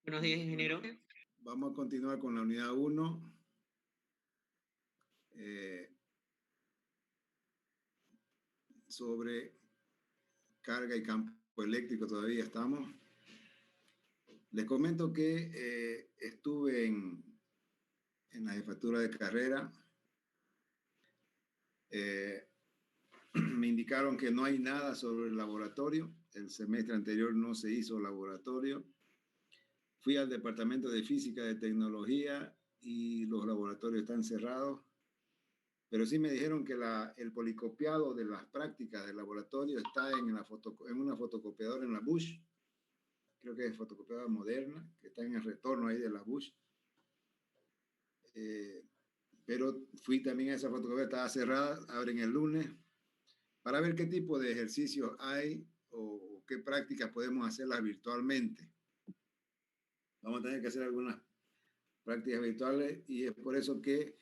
Buenos días, ingeniero. Vamos a continuar con la unidad 1. Sobre carga y campo eléctrico todavía estamos. Les comento que estuve en la jefatura de carrera. Me indicaron que no hay nada sobre el laboratorio. El semestre anterior no se hizo laboratorio. Fui al departamento de física de tecnología y los laboratorios están cerrados. Pero sí me dijeron que el policopiado de las prácticas del laboratorio está en una fotocopiadora en la Bush. Creo que es fotocopiadora moderna, que está en el retorno ahí de la Bush. Pero fui también a esa fotocopiadora, estaba cerrada, abren el lunes, para ver qué tipo de ejercicios hay o qué prácticas podemos hacerlas virtualmente. Vamos a tener que hacer algunas prácticas virtuales y es por eso que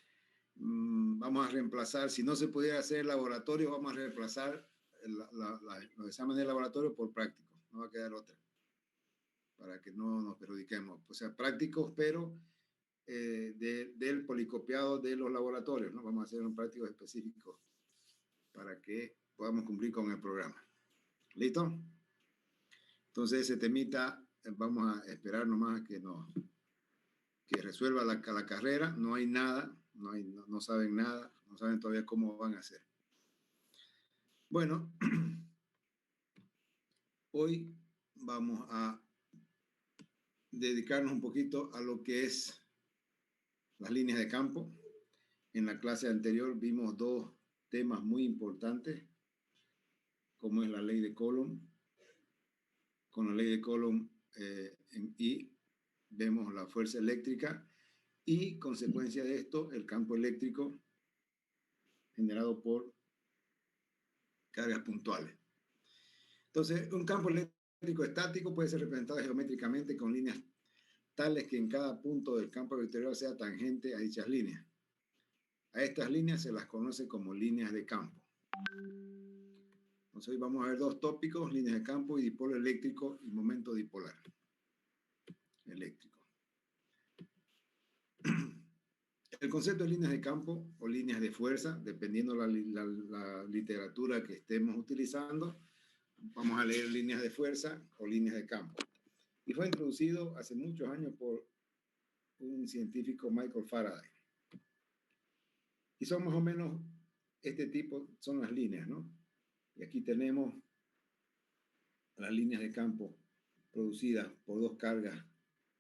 vamos a reemplazar, si no se pudiera hacer el laboratorio, vamos a reemplazar los exámenes de laboratorio por prácticos, no va a quedar otra, para que no nos perjudiquemos. O sea, prácticos, pero del policopiado de los laboratorios, ¿no? Vamos a hacer un práctico específico para que podamos cumplir con el programa. ¿Listo? Entonces, ese temita, vamos a esperar nomás que resuelva la carrera. No hay nada, no saben nada, no saben todavía cómo van a hacer. Bueno, hoy vamos a dedicarnos un poquito a lo que es las líneas de campo. En la clase anterior vimos dos temas muy importantes, como es la ley de Coulomb. Con la ley de Coulomb en I vemos la fuerza eléctrica y, consecuencia de esto, el campo eléctrico generado por cargas puntuales. Entonces, un campo eléctrico estático puede ser representado geométricamente con líneas tales que en cada punto del campo vectorial sea tangente a dichas líneas. A estas líneas se las conoce como líneas de campo. Entonces hoy vamos a ver dos tópicos, líneas de campo y dipolo eléctrico y momento dipolar eléctrico. El concepto de líneas de campo o líneas de fuerza, dependiendo la literatura que estemos utilizando, vamos a leer líneas de fuerza o líneas de campo. Y fue introducido hace muchos años por un científico, Michael Faraday. Y son más o menos este tipo, son las líneas, ¿no? Y aquí tenemos las líneas de campo producidas por dos cargas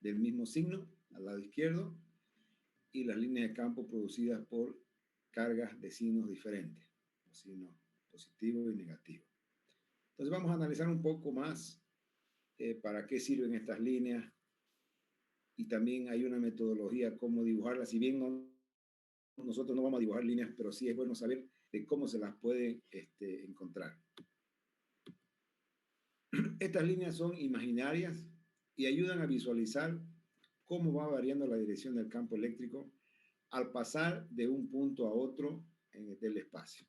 del mismo signo, al lado izquierdo, y las líneas de campo producidas por cargas de signos diferentes, signos positivo y negativo. Entonces vamos a analizar un poco más para qué sirven estas líneas y también hay una metodología cómo dibujarlas. Si bien nosotros no vamos a dibujar líneas, pero sí es bueno saber de cómo se las pueden encontrar. Estas líneas son imaginarias y ayudan a visualizar cómo va variando la dirección del campo eléctrico al pasar de un punto a otro del espacio.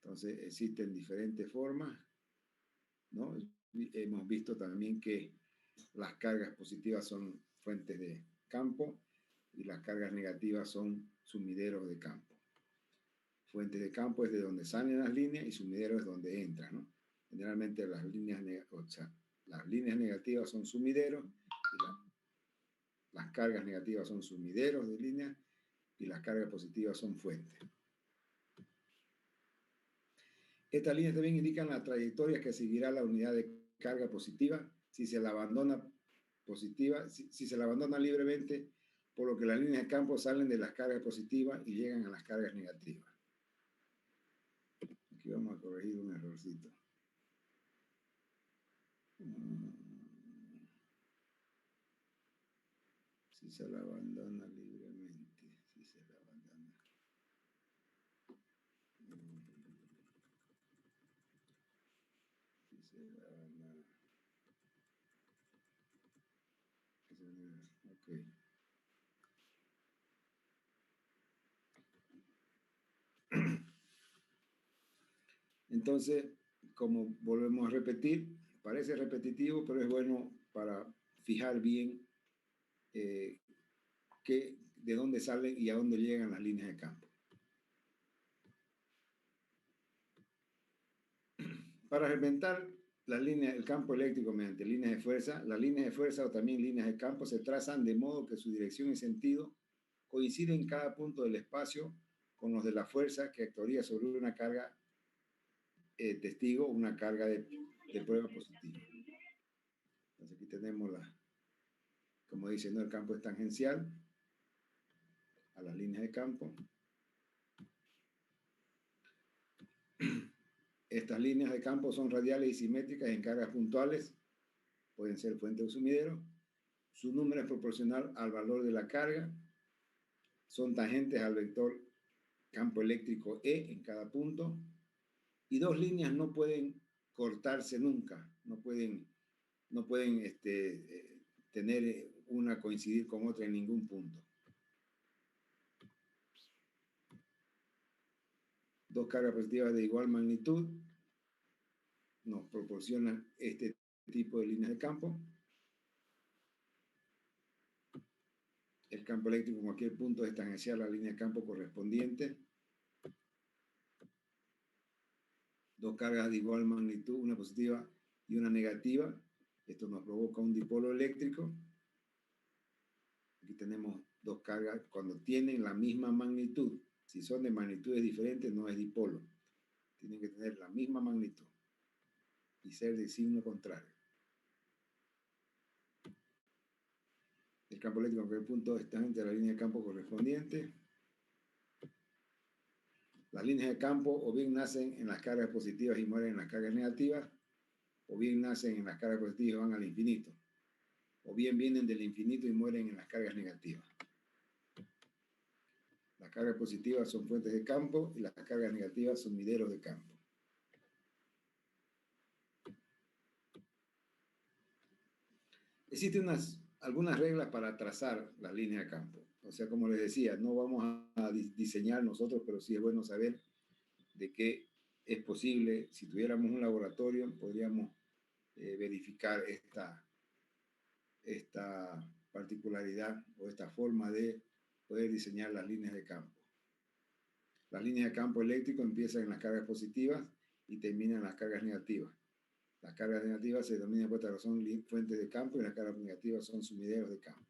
Entonces existen diferentes formas, ¿no? Hemos visto también que las cargas positivas son fuentes de campo y las cargas negativas son sumideros de campo. Fuentes de campo es de donde salen las líneas y sumidero es donde entran, ¿no? Generalmente las líneas negativas son sumideros y las cargas negativas son sumideros de líneas y las cargas positivas son fuentes. Estas líneas también indican las trayectorias que seguirá la unidad de carga positiva si se la abandona positiva, si se la abandona libremente, por lo que las líneas de campo salen de las cargas positivas y llegan a las cargas negativas. Aquí vamos a corregir un errorcito. Si se la abandona libremente, si se la abandona. Si se la abandona. Ok. Entonces, como volvemos a repetir, parece repetitivo, pero es bueno para fijar bien de dónde salen y a dónde llegan las líneas de campo. Para representar el campo eléctrico mediante líneas de fuerza, las líneas de fuerza o también líneas de campo se trazan de modo que su dirección y sentido coinciden en cada punto del espacio con los de la fuerza que actuaría sobre una carga testigo o una carga de prueba positiva. Entonces aquí tenemos como dice, ¿no? El campo es tangencial a las líneas de campo. Estas líneas de campo son radiales y simétricas en cargas puntuales, pueden ser fuente o sumidero. Su número es proporcional al valor de la carga. Son tangentes al vector campo eléctrico E en cada punto. Y dos líneas no pueden cortarse nunca, no pueden tener una coincidir con otra en ningún punto. Dos cargas positivas de igual magnitud nos proporcionan este tipo de líneas de campo. El campo eléctrico en cualquier punto es tangencial a la línea de campo correspondiente. Dos cargas de igual magnitud, una positiva y una negativa. Esto nos provoca un dipolo eléctrico. Aquí tenemos dos cargas cuando tienen la misma magnitud. Si son de magnitudes diferentes, no es dipolo. Tienen que tener la misma magnitud y ser de signo contrario. El campo eléctrico en cualquier punto está entre la línea de campo correspondiente. Las líneas de campo o bien nacen en las cargas positivas y mueren en las cargas negativas, o bien nacen en las cargas positivas y van al infinito, o bien vienen del infinito y mueren en las cargas negativas. Las cargas positivas son fuentes de campo y las cargas negativas son mideros de campo. Existen algunas reglas para trazar las líneas de campo. O sea, como les decía, no vamos a diseñar nosotros, pero sí es bueno saber de que es posible, si tuviéramos un laboratorio, podríamos verificar esta particularidad o esta forma de poder diseñar las líneas de campo. Las líneas de campo eléctrico empiezan en las cargas positivas y terminan en las cargas negativas. Las cargas negativas se denominan por esta razón fuentes de campo y las cargas negativas son sumideros de campo.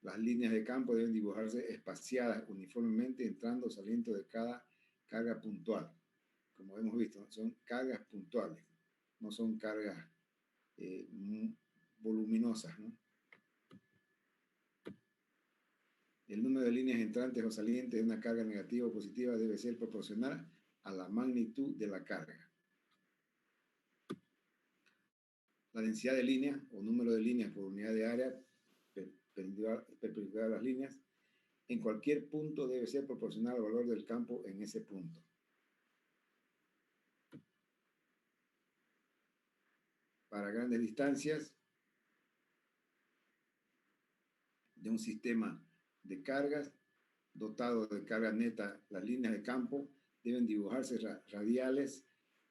Las líneas de campo deben dibujarse espaciadas uniformemente entrando o saliendo de cada carga puntual. Como hemos visto, son cargas puntuales, no son cargas voluminosas, ¿no? El número de líneas entrantes o salientes de una carga negativa o positiva debe ser proporcional a la magnitud de la carga. La densidad de líneas o número de líneas por unidad de área perpendicular a las líneas en cualquier punto debe ser proporcional al valor del campo en ese punto. Para grandes distancias de un sistema de cargas dotado de carga neta, las líneas de campo deben dibujarse radiales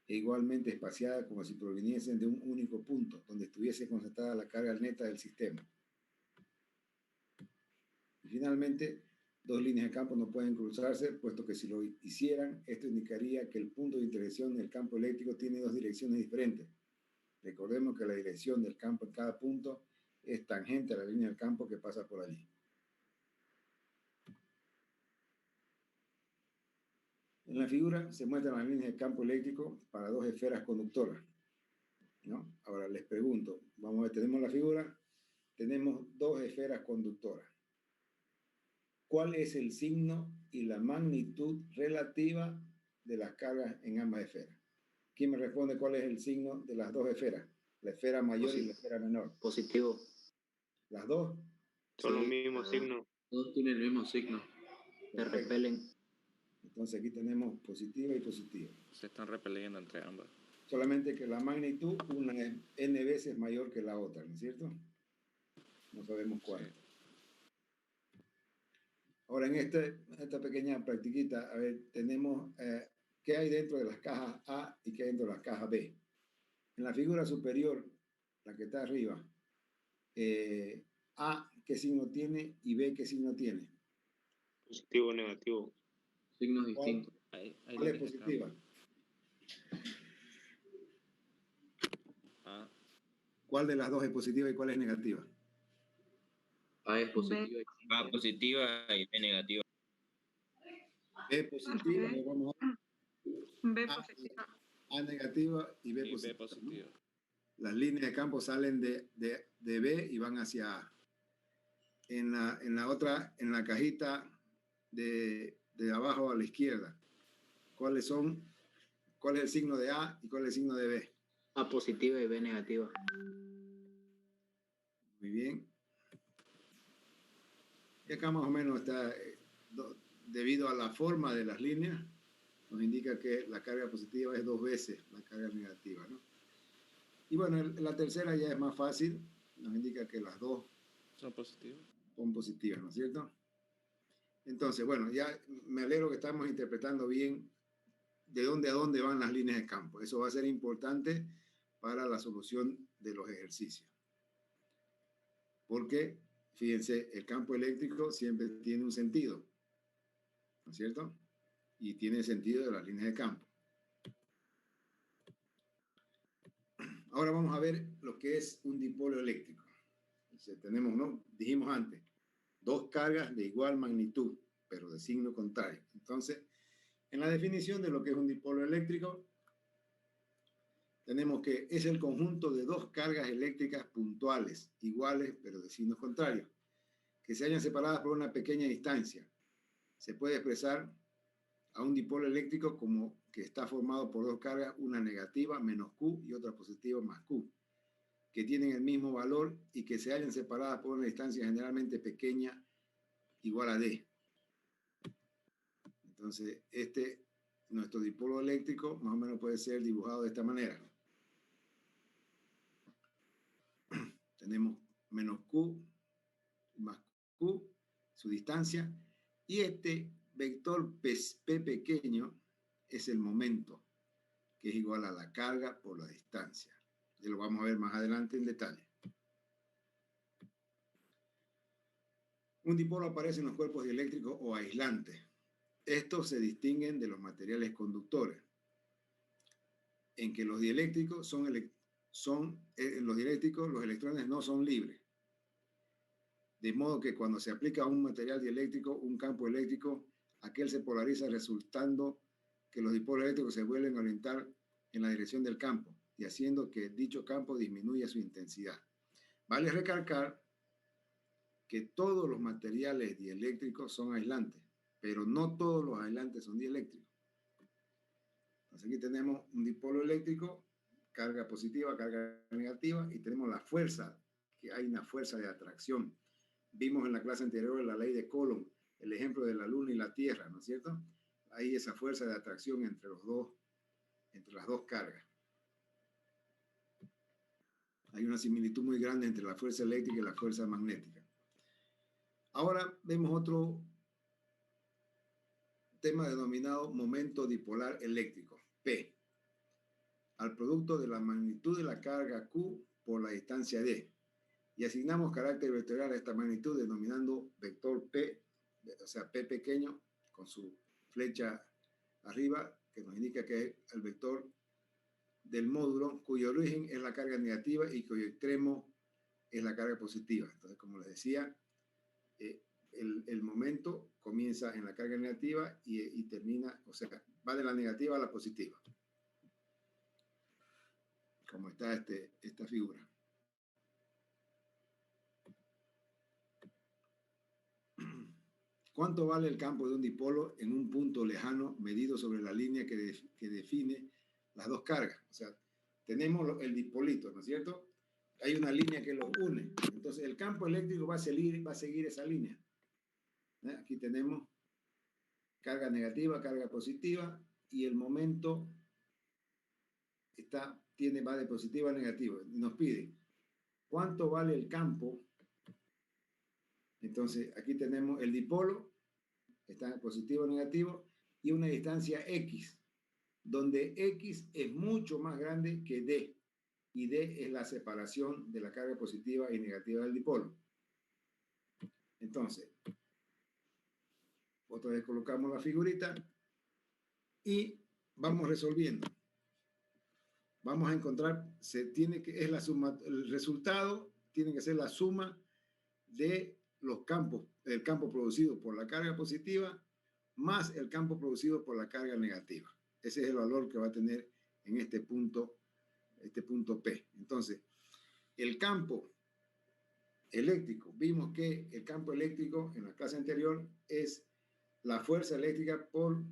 e igualmente espaciadas como si proviniesen de un único punto donde estuviese concentrada la carga neta del sistema. Y finalmente, dos líneas de campo no pueden cruzarse, puesto que si lo hicieran, esto indicaría que el punto de intersección del campo eléctrico tiene dos direcciones diferentes. Recordemos que la dirección del campo en cada punto es tangente a la línea del campo que pasa por allí. En la figura se muestran las líneas de campo eléctrico para dos esferas conductoras, ¿no? Ahora les pregunto, vamos a ver, tenemos la figura, tenemos dos esferas conductoras. ¿Cuál es el signo y la magnitud relativa de las cargas en ambas esferas? ¿Quién me responde cuál es el signo de las dos esferas? La esfera mayor y la esfera menor. Positivo. ¿Las dos? Son los mismos signos. Todos tienen el mismo signo. Se repelen. Entonces aquí tenemos positiva y positiva. Se están repeliendo entre ambas. Solamente que la magnitud, una es n veces mayor que la otra, ¿no es cierto? No sabemos cuál. Sí. Ahora, en esta pequeña practiquita, a ver, tenemos qué hay dentro de las cajas A y qué hay dentro de las cajas B. En la figura superior, la que está arriba, A qué signo tiene y B qué signo tiene. Positivo, negativo. Signos ¿Cuál, distintos. Hay cuál es líneas de positiva? campo. A, ¿Cuál de las dos es positiva y cuál es negativa? A es positiva. A positiva y B negativa. B positiva, le vamos B a positiva. A negativa y B y positiva. B positivo. ¿No? Las líneas de campo salen de B y van hacia A. En la otra, en la cajita de abajo a la izquierda, ¿cuál es el signo de A y cuál es el signo de B? A positiva y B negativa. Muy bien. Y acá más o menos está, debido a la forma de las líneas, nos indica que la carga positiva es 2 veces la carga negativa, ¿no? Y bueno, la tercera ya es más fácil, nos indica que las dos ¿Son positivos? son positivas, ¿no es cierto? Entonces, bueno, ya me alegro que estamos interpretando bien de dónde a dónde van las líneas de campo. Eso va a ser importante para la solución de los ejercicios. Porque, fíjense, el campo eléctrico siempre tiene un sentido, ¿no es cierto? Y tiene sentido de las líneas de campo. Ahora vamos a ver lo que es un dipolo eléctrico. Entonces, tenemos, ¿no? Dijimos antes, dos cargas de igual magnitud, pero de signo contrario. Entonces, en la definición de lo que es un dipolo eléctrico, tenemos que es el conjunto de dos cargas eléctricas puntuales, iguales, pero de signos contrarios, que se hayan separadas por una pequeña distancia. Se puede expresar a un dipolo eléctrico como que está formado por dos cargas, una negativa menos Q y otra positiva más Q, que tienen el mismo valor y que se hayan separadas por una distancia generalmente pequeña igual a D. Entonces, nuestro dipolo eléctrico más o menos puede ser dibujado de esta manera. Tenemos menos Q más Q, su distancia, y este vector P pequeño es el momento, que es igual a la carga por la distancia. Ya lo vamos a ver más adelante en detalle. Un dipolo aparece en los cuerpos dieléctricos o aislantes. Estos se distinguen de los materiales conductores, en que los dieléctricos en los dieléctricos los electrones no son libres. De modo que cuando se aplica a un material dieléctrico, un campo eléctrico, aquel se polariza resultando que los dipolos eléctricos se vuelven a orientar en la dirección del campo y haciendo que dicho campo disminuya su intensidad. Vale recalcar que todos los materiales dieléctricos son aislantes, pero no todos los aislantes son dieléctricos. Entonces aquí tenemos un dipolo eléctrico, carga positiva, carga negativa, y tenemos la fuerza, que hay una fuerza de atracción. Vimos en la clase anterior la ley de Coulomb, el ejemplo de la Luna y la Tierra, ¿no es cierto? Hay esa fuerza de atracción entre las dos cargas. Hay una similitud muy grande entre la fuerza eléctrica y la fuerza magnética. Ahora vemos otro tema denominado momento dipolar eléctrico, P, al producto de la magnitud de la carga Q por la distancia D. Y asignamos carácter vectorial a esta magnitud denominando vector P, o sea, P pequeño, con su flecha arriba, que nos indica que es el vector del módulo, cuyo origen es la carga negativa y cuyo extremo es la carga positiva. Entonces, como les decía, el momento comienza en la carga negativa y termina, o sea, va de la negativa a la positiva. Como está esta figura. ¿Cuánto vale el campo de un dipolo en un punto lejano medido sobre la línea que define las dos cargas? O sea, tenemos el dipolito, ¿no es cierto? Hay una línea que los une. Entonces, el campo eléctrico va a seguir esa línea. Aquí tenemos carga negativa, carga positiva, y el momento va de positiva a negativa. Nos pide, ¿cuánto vale el campo? Entonces, aquí tenemos el dipolo, está positivo o negativo, y una distancia X, donde X es mucho más grande que D, y D es la separación de la carga positiva y negativa del dipolo. Entonces, otra vez colocamos la figurita y vamos resolviendo. Vamos a encontrar, es la suma, el resultado tiene que ser la suma de los campos, el campo producido por la carga positiva más el campo producido por la carga negativa. Ese es el valor que va a tener en este punto P. Entonces, el campo eléctrico, vimos que el campo eléctrico en la clase anterior es la fuerza eléctrica por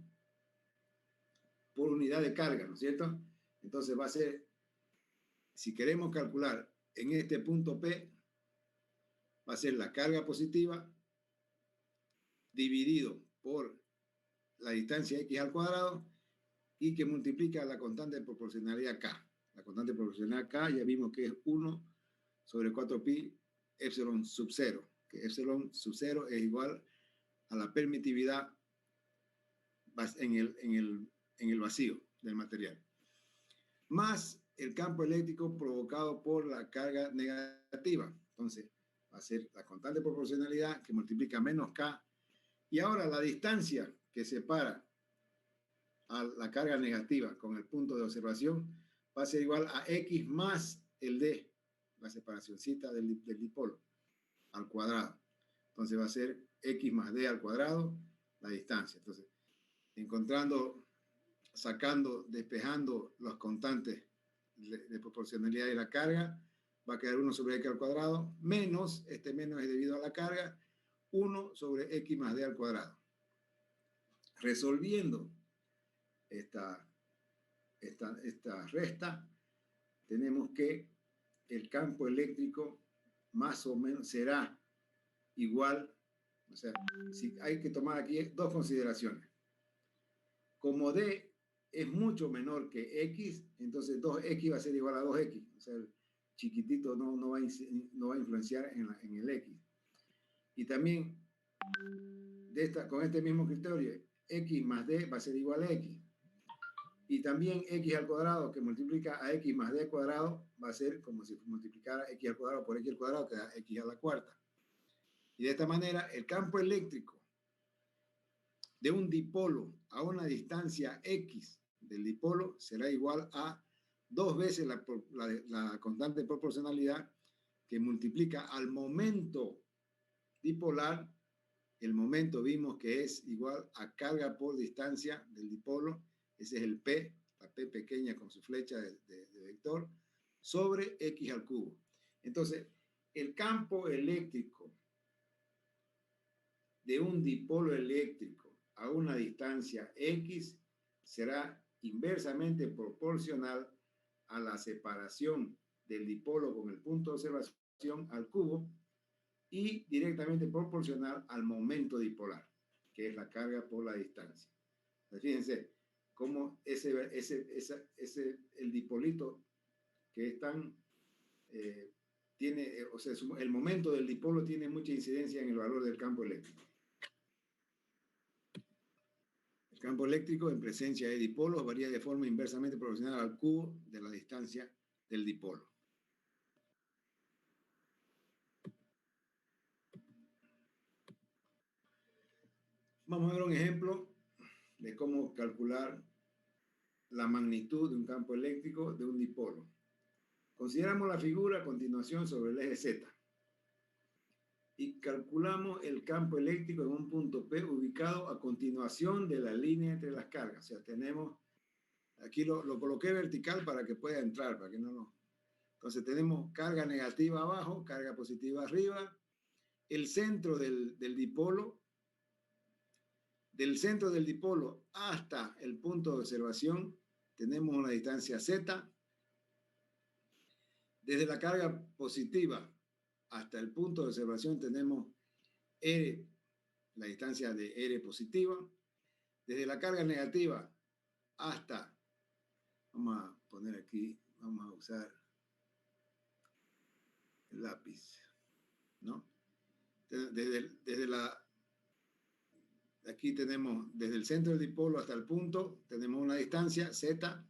unidad de carga, ¿no es cierto? Entonces va a ser, si queremos calcular en este punto P, va a ser la carga positiva dividido por la distancia x al cuadrado y que multiplica la constante de proporcionalidad K. La constante de proporcionalidad K ya vimos que es 1 sobre 4pi epsilon sub 0, que epsilon sub 0 es igual a la permitividad en el vacío del material, más el campo eléctrico provocado por la carga negativa. Entonces, va a ser la constante de proporcionalidad que multiplica menos K. Y ahora la distancia que separa a la carga negativa con el punto de observación va a ser igual a X más el D, la separacióncita del dipolo, al cuadrado. Entonces va a ser X más D al cuadrado, la distancia. Entonces, despejando los constantes de proporcionalidad de la carga, va a quedar 1 sobre X al cuadrado, menos, este menos es debido a la carga, 1 sobre X más D al cuadrado. Resolviendo esta resta, tenemos que el campo eléctrico más o menos será igual, o sea, si hay que tomar aquí dos consideraciones. Como D es mucho menor que X, entonces 2X va a ser igual a 2X, o sea, el chiquitito no va a influenciar en el X. Y también con este mismo criterio, X más D va a ser igual a X. Y también X al cuadrado que multiplica a X más D al cuadrado va a ser como si multiplicara X al cuadrado por X al cuadrado, que da X a la cuarta. Y de esta manera, el campo eléctrico de un dipolo a una distancia X del dipolo será igual a 2 veces la constante de proporcionalidad que multiplica al momento dipolar. El momento vimos que es igual a carga por distancia del dipolo, ese es el P, la P pequeña con su flecha de vector, sobre X al cubo. Entonces, el campo eléctrico de un dipolo eléctrico a una distancia X será inversamente proporcional a la separación del dipolo con el punto de observación al cubo y directamente proporcional al momento dipolar, que es la carga por la distancia. Fíjense cómo el dipolito que es tan, o sea, el momento del dipolo tiene mucha incidencia en el valor del campo eléctrico. El campo eléctrico en presencia de dipolos varía de forma inversamente proporcional al cubo de la distancia del dipolo. Vamos a ver un ejemplo de cómo calcular la magnitud de un campo eléctrico de un dipolo. Consideramos la figura a continuación sobre el eje Z y calculamos el campo eléctrico en un punto P ubicado a continuación de la línea entre las cargas. O sea, tenemos, aquí lo coloqué vertical para que pueda entrar, para que no lo... Entonces tenemos carga negativa abajo, carga positiva arriba, el centro del dipolo. Del centro del dipolo hasta el punto de observación tenemos una distancia Z. Desde la carga positiva hasta el punto de observación tenemos R, la distancia de R positiva. Desde la carga negativa hasta, vamos a poner aquí, vamos a usar el lápiz, ¿no? Aquí tenemos desde el centro del dipolo hasta el punto, tenemos una distancia Z.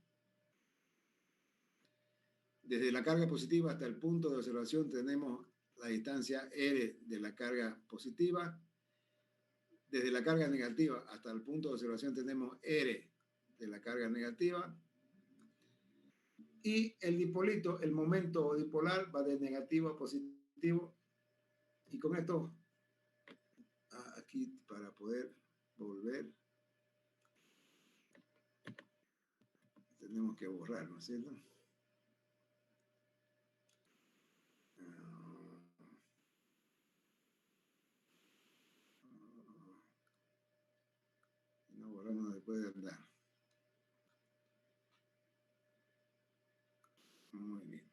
desde la carga positiva hasta el punto de observación tenemos la distancia R de la carga positiva. Desde la carga negativa hasta el punto de observación tenemos R de la carga negativa. Y el dipolito, el momento dipolar, va de negativo a positivo. Y con esto, aquí para poder volver, tenemos que borrar, ¿no es cierto? No borramos, no se puede andar. Muy bien.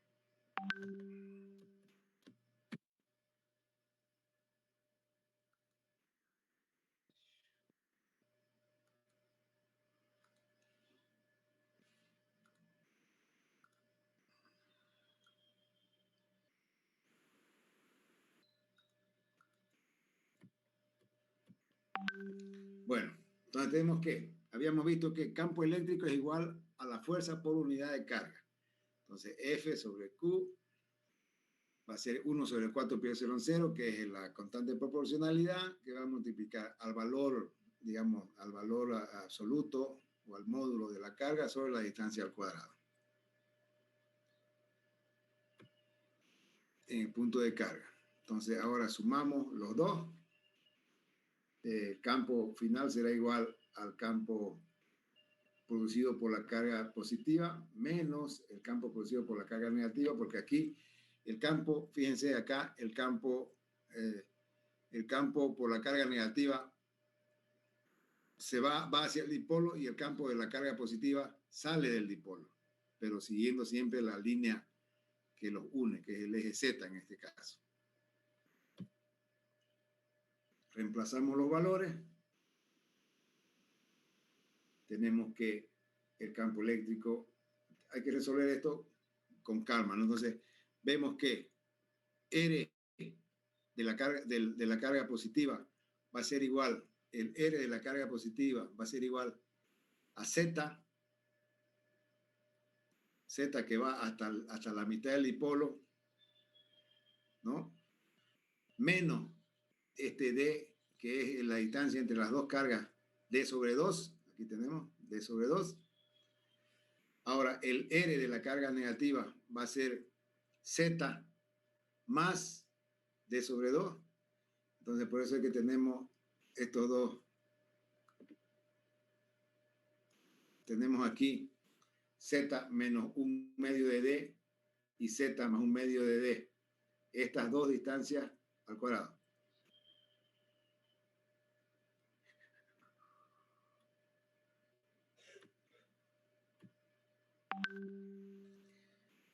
Bueno, entonces tenemos que, habíamos visto que campo eléctrico es igual a la fuerza por unidad de carga. Entonces, F sobre Q va a ser 1 sobre 4 pi epsilon 0, que es la constante de proporcionalidad, que va a multiplicar al valor, digamos, al valor absoluto o al módulo de la carga sobre la distancia al cuadrado. En el punto de carga. Entonces, ahora sumamos los dos. El campo final será igual al campo producido por la carga positiva menos el campo producido por la carga negativa, porque aquí el campo, fíjense acá, el campo por la carga negativa va hacia el dipolo y el campo de la carga positiva sale del dipolo, pero siguiendo siempre la línea que los une, que es el eje Z en este caso. Reemplazamos los valores. Tenemos que el campo eléctrico, hay que resolver esto con calma, ¿no? Entonces, vemos que R de la carga positiva va a ser igual, el R de la carga positiva va a ser igual a Z, Z que va hasta la mitad del dipolo, ¿no? Menos este D, que es la distancia entre las dos cargas, D sobre 2, aquí tenemos D sobre 2. Ahora, el R de la carga negativa va a ser Z más D sobre 2. Entonces, por eso es que tenemos estos dos. Tenemos aquí Z menos 1/2 de D y Z más 1/2 de D. Estas dos distancias al cuadrado.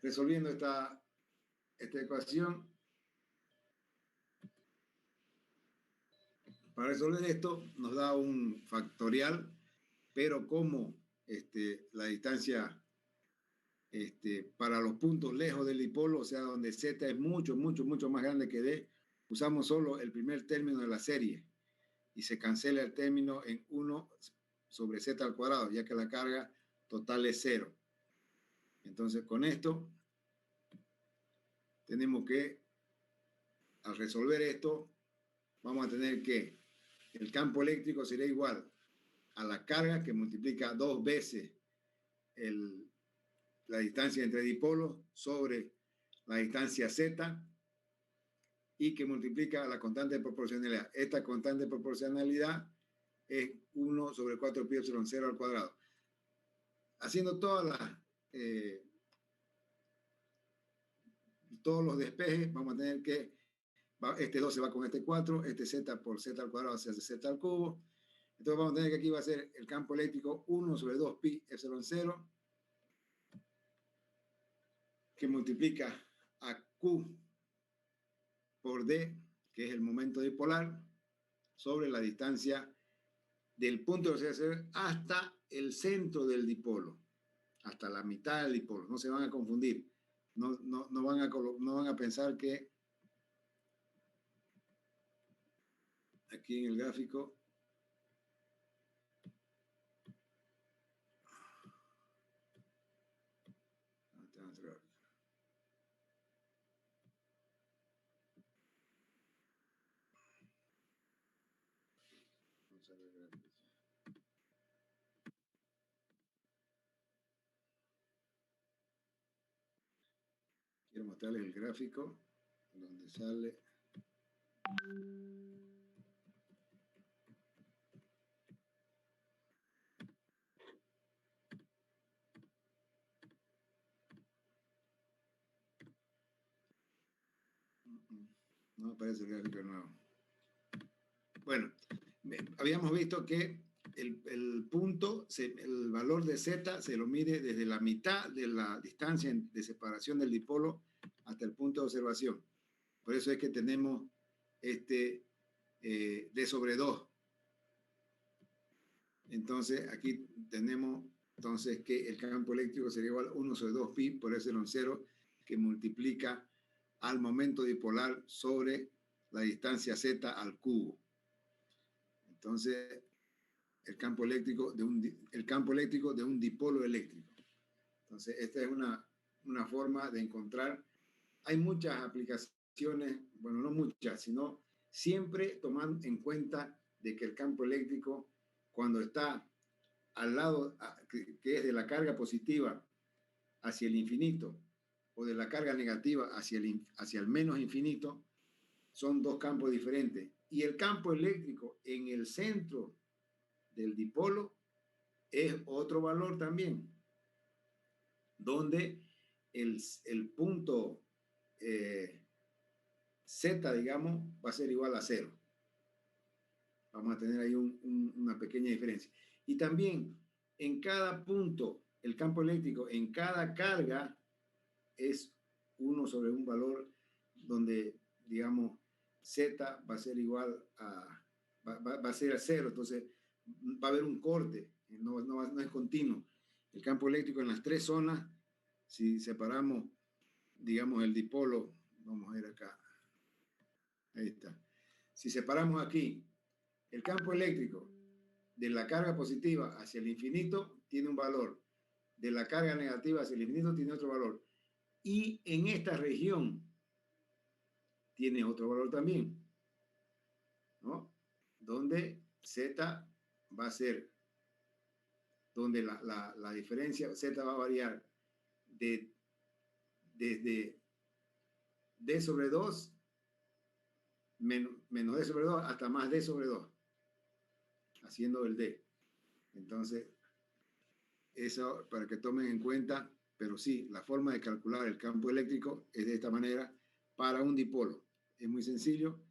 Resolviendo esta ecuación, para resolver esto nos da un factorial, pero como la distancia para los puntos lejos del dipolo, o sea, donde Z es mucho más grande que D, usamos solo el primer término de la serie y se cancela el término en 1 sobre Z al cuadrado, ya que la carga total es 0. Entonces, con esto, tenemos que, al resolver esto, vamos a tener que el campo eléctrico será igual a la carga que multiplica 2 veces la distancia entre dipolos sobre la distancia Z y que multiplica la constante de proporcionalidad. Esta constante de proporcionalidad es 1 sobre 4 pi epsilon 0 al cuadrado. Haciendo todos los despejes, vamos a tener que este 2 se va con este 4, este Z por Z al cuadrado se hace Z al cubo. Entonces vamos a tener que aquí va a ser el campo eléctrico 1 sobre 2 pi epsilon 0, que multiplica a Q por D, que es el momento dipolar, sobre la distancia del punto de observación hasta el centro del dipolo, hasta la mitad del dipolo. No se van a confundir. No van a pensar que aquí en el gráfico Vamos a ver gratis. Quiero mostrarles el gráfico donde sale. No aparece el gráfico nuevo. Bueno, habíamos visto que el punto, el valor de Z se lo mide desde la mitad de la distancia de separación del dipolo hasta el punto de observación. Por eso es que tenemos D sobre 2. Entonces, aquí tenemos entonces que el campo eléctrico sería igual a 1 sobre 2 pi por epsilon 0, que multiplica al momento dipolar sobre la distancia Z al cubo. Entonces, el campo eléctrico de un dipolo eléctrico. Entonces, esta es una forma de encontrar. Hay muchas aplicaciones, bueno, no muchas, sino siempre tomando en cuenta de que el campo eléctrico, cuando está al lado, que es de la carga positiva hacia el infinito, o de la carga negativa hacia el menos infinito, son dos campos diferentes. Y el campo eléctrico en el centro del dipolo es otro valor también, donde el punto Z, digamos, va a ser igual a 0. Vamos a tener ahí una pequeña diferencia. Y también en cada punto, el campo eléctrico en cada carga es 1 sobre un valor donde, digamos, Z va a ser igual a, va a ser a 0. Entonces, va a haber un corte, no es continuo. El campo eléctrico en las tres zonas, si separamos, digamos, el dipolo, vamos a ver acá, ahí está. Si separamos aquí el campo eléctrico de la carga positiva hacia el infinito, tiene un valor. De la carga negativa hacia el infinito, tiene otro valor. Y en esta región, tiene otro valor también, ¿no? Donde Z va a ser, donde la diferencia, Z va a variar desde D sobre 2 menos D sobre 2 hasta más D sobre 2, haciendo el D. Entonces, eso para que tomen en cuenta, pero sí, la forma de calcular el campo eléctrico es de esta manera para un dipolo. Es muy sencillo.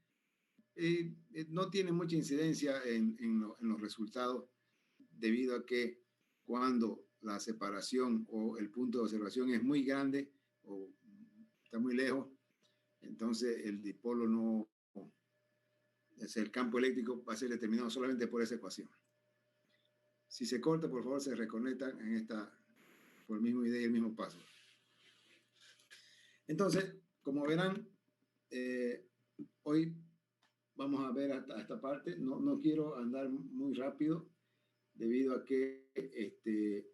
No tiene mucha incidencia en los resultados, debido a que cuando la separación o el punto de observación es muy grande o está muy lejos, entonces el dipolo no, el campo eléctrico va a ser determinado solamente por esa ecuación. Si se corta, por favor, se reconectan por el mismo idea y el mismo paso. Entonces, como verán, hoy vamos a ver hasta esta parte. No quiero andar muy rápido, debido a que,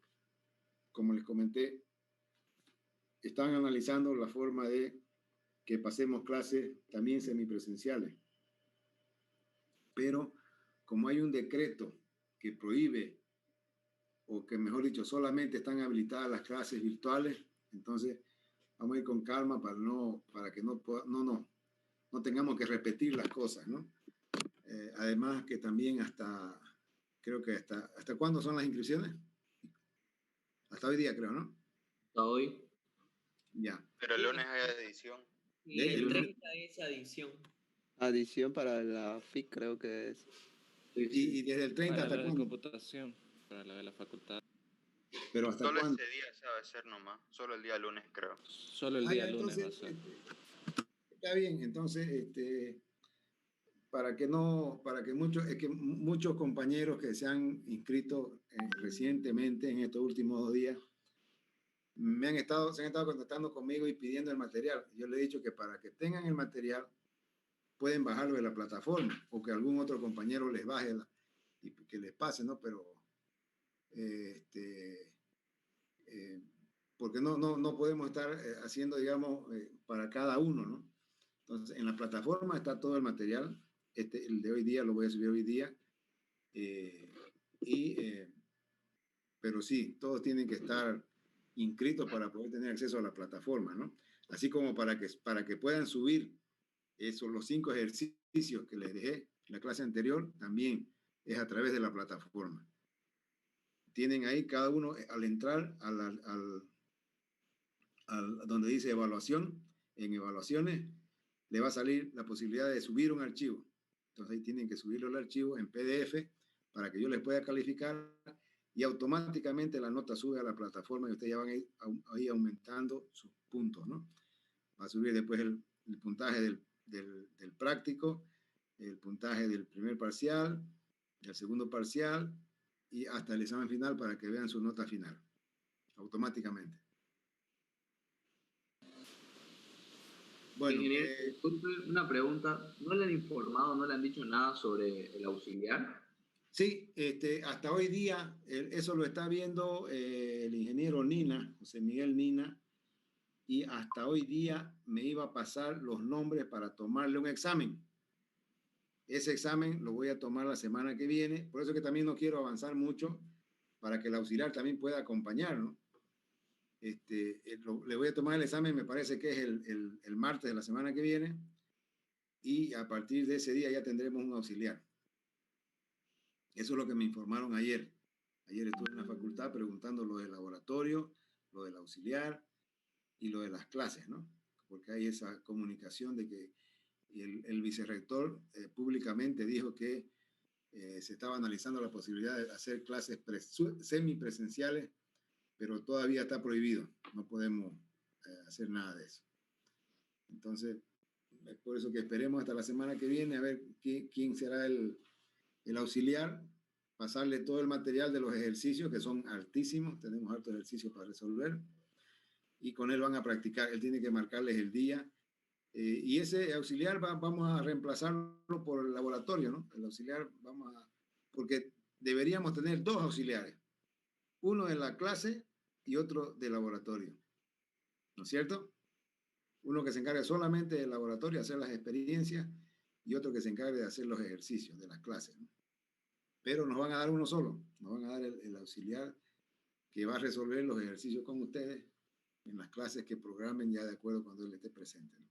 como les comenté, están analizando la forma de que pasemos clases también semipresenciales. Pero como hay un decreto que prohíbe, o que mejor dicho, solamente están habilitadas las clases virtuales, entonces vamos a ir con calma para que no tengamos que repetir las cosas, ¿no? Además que también creo que ¿hasta cuándo son las inscripciones? Hasta hoy día, creo, ¿no? Hasta hoy. Ya. Pero el lunes hay edición. Y el el lunes. 30 es adición. Adición para la FIC, creo que es. Y desde el 30 Para hasta la de cuándo. computación, para la de la facultad. Pero hasta Solo cuándo. ese día se va a hacer nomás. Solo el día lunes, creo. Solo el día Ya, lunes entonces, va a ser. está bien, entonces, para que muchos compañeros que se han inscrito recientemente en estos últimos 2 días se han estado contactando conmigo y pidiendo el material. Yo les he dicho que para que tengan el material pueden bajarlo de la plataforma, o que algún otro compañero les baje y que les pase, ¿no? Pero porque no podemos estar haciendo, digamos, para cada uno, ¿no? Entonces, en la plataforma está todo el material. El de hoy día lo voy a subir hoy día. Pero sí, todos tienen que estar inscritos para poder tener acceso a la plataforma, ¿no? Así como para que puedan subir los 5 ejercicios que les dejé en la clase anterior, también es a través de la plataforma. Tienen ahí cada uno, al entrar donde dice evaluación, en evaluaciones, le va a salir la posibilidad de subir un archivo. Entonces ahí tienen que subirlo al archivo en PDF para que yo les pueda calificar y automáticamente la nota sube a la plataforma y ustedes ya van a ir ahí aumentando sus puntos, ¿no? Va a subir después el puntaje del práctico, el puntaje del primer parcial, del segundo parcial y hasta el examen final para que vean su nota final, automáticamente. Bueno, Ingeniero, disculpe, una pregunta. ¿No le han informado, no le han dicho nada sobre el auxiliar? sí, hasta hoy día eso lo está viendo el ingeniero Nina, José Miguel Nina, y hasta hoy día me iba a pasar los nombres para tomarle un examen. Ese examen lo voy a tomar la semana que viene, por eso que también no quiero avanzar mucho para que el auxiliar también pueda acompañar, ¿no? Le voy a tomar el examen, me parece que es el martes de la semana que viene, y a partir de ese día ya tendremos un auxiliar. Eso es lo que me informaron ayer. Ayer estuve en la facultad preguntando lo del laboratorio, lo del auxiliar y lo de las clases, ¿no? Porque hay esa comunicación de que el vicerrector públicamente dijo que se estaba analizando la posibilidad de hacer clases semipresenciales, pero todavía está prohibido. No podemos hacer nada de eso. Entonces, es por eso que esperemos hasta la semana que viene a ver quién será el auxiliar, pasarle todo el material de los ejercicios, que son altísimos, tenemos hartos ejercicios para resolver, y con él van a practicar. Él tiene que marcarles el día, y ese auxiliar vamos a reemplazarlo por el laboratorio, ¿no? El auxiliar porque deberíamos tener 2 auxiliares, uno de la clase y otro de laboratorio, ¿no es cierto? Uno que se encargue solamente del laboratorio, hacer las experiencias, y otro que se encargue de hacer los ejercicios de las clases, ¿no? Pero nos van a dar uno solo, nos van a dar el auxiliar que va a resolver los ejercicios con ustedes en las clases que programen ya de acuerdo cuando él esté presente, ¿no?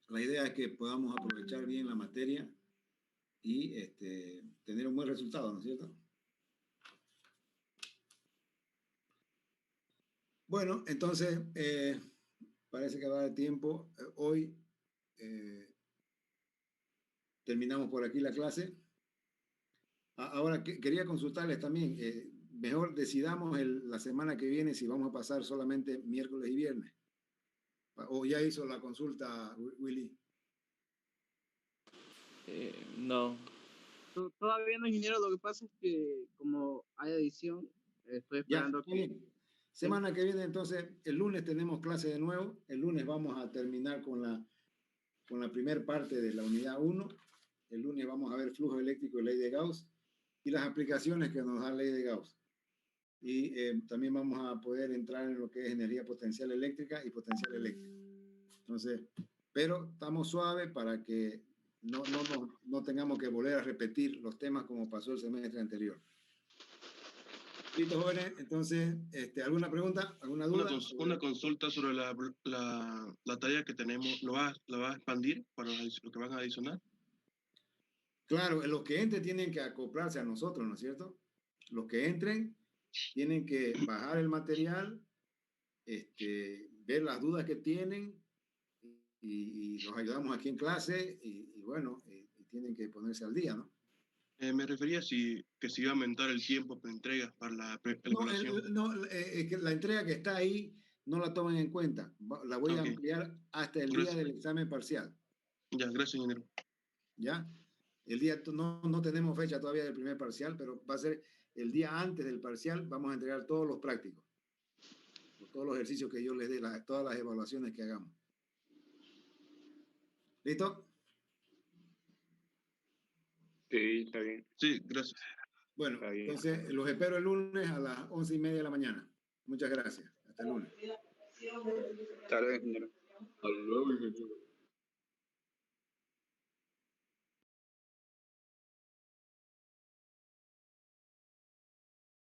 La idea es que podamos aprovechar bien la materia y tener un buen resultado, ¿no es cierto? Bueno, entonces, parece que va a dar tiempo. Hoy terminamos por aquí la clase. Ahora, quería consultarles también, mejor decidamos la semana que viene si vamos a pasar solamente miércoles y viernes. ¿O ya hizo la consulta, Willy? No. Todavía no, ingeniero, lo que pasa es que como hay edición, estoy Ya, esperando está que... bien. Semana que viene, entonces, el lunes tenemos clase de nuevo. El lunes vamos a terminar con la primera parte de la unidad 1. El lunes vamos a ver flujo eléctrico y ley de Gauss y las aplicaciones que nos da ley de Gauss. Y también vamos a poder entrar en lo que es energía potencial eléctrica y potencial eléctrico. Entonces, pero estamos suaves para que no tengamos que volver a repetir los temas como pasó el semestre anterior. Listo, jóvenes. Entonces, ¿alguna pregunta? ¿Alguna duda? Una consulta sobre la tarea que tenemos. ¿La va a expandir para lo que van a adicionar? Claro, los que entren tienen que acoplarse a nosotros, ¿no es cierto? Los que entren tienen que bajar el material, ver las dudas que tienen y los ayudamos aquí en clase y bueno, y tienen que ponerse al día, ¿no? Me refería que si iba a aumentar el tiempo de entregas para la elaboración. Es que la entrega que está ahí no la tomen en cuenta. La voy a ampliar hasta el día del examen parcial. Ya, gracias, ingeniero. ¿Ya? El día, no tenemos fecha todavía del primer parcial, pero va a ser el día antes del parcial. Vamos a entregar todos los prácticos, todos los ejercicios que yo les dé, todas las evaluaciones que hagamos. ¿Listo? Sí, está bien. Sí, gracias. Bueno, entonces los espero el lunes a las 11:30 de la mañana. Muchas gracias. Hasta el lunes. Hasta luego, ingeniero. Hasta luego, ingeniero.